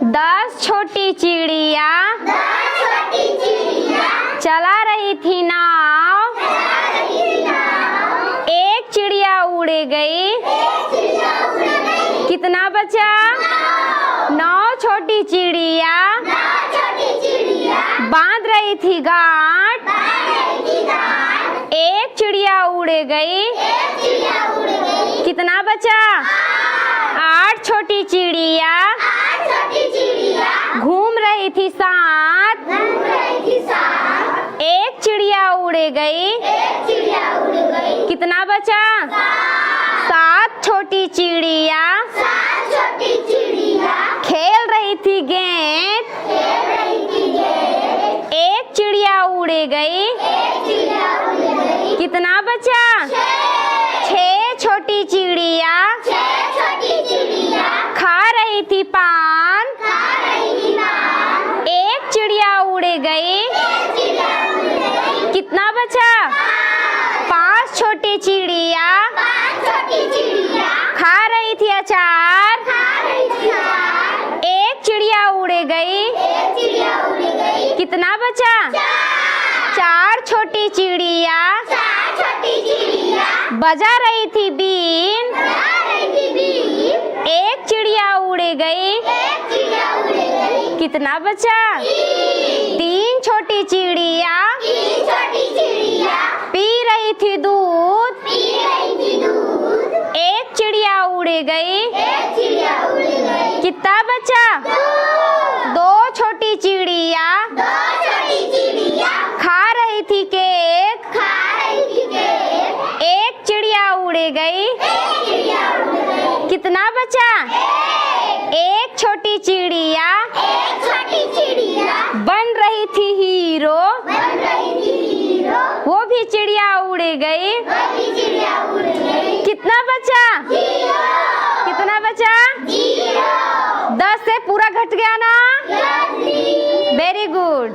10 छोटी चिड़िया चला रही थी नाव, एक चिड़िया उड़ गई, कितना बचा? 9 छोटी चिड़िया बांध रही थी गांठ, एक चिड़िया उड़ गई, कितना बचा? 8 छोटी चिड़िया घूम रही थी साथ, एक चिड़िया उड़ गई, कितना बचा? 7 छोटी चिड़िया खेल रही थी गेंद, एक चिड़िया उड़ गई, कितना बचा? 6 छोटी चिड़िया खा रही थी पान, एक चिड़िया उड़ गई, कितना बचा? 5 छोटी चिड़िया खा रही थी अचार, एक चिड़िया उड़ गई, कितना बचा? 4 छोटी चिड़िया बजा रही थी बीन, एक चिड़िया उड़ गई, कितना बचा? 3 छोटी चिड़िया पी रही थी दूध, एक चिड़िया उड़ गई, कितना बचा? 2 छोटी चिड़िया खा रही थी केक, एक चिड़िया उड़ गई, कितना बचा? 1 छोटी चिड़िया बन रही थी हीरो, वो भी चिड़िया उड़ गई, कितना बचा? कितना बचा? 10 से पूरा घट गया ना? Very good.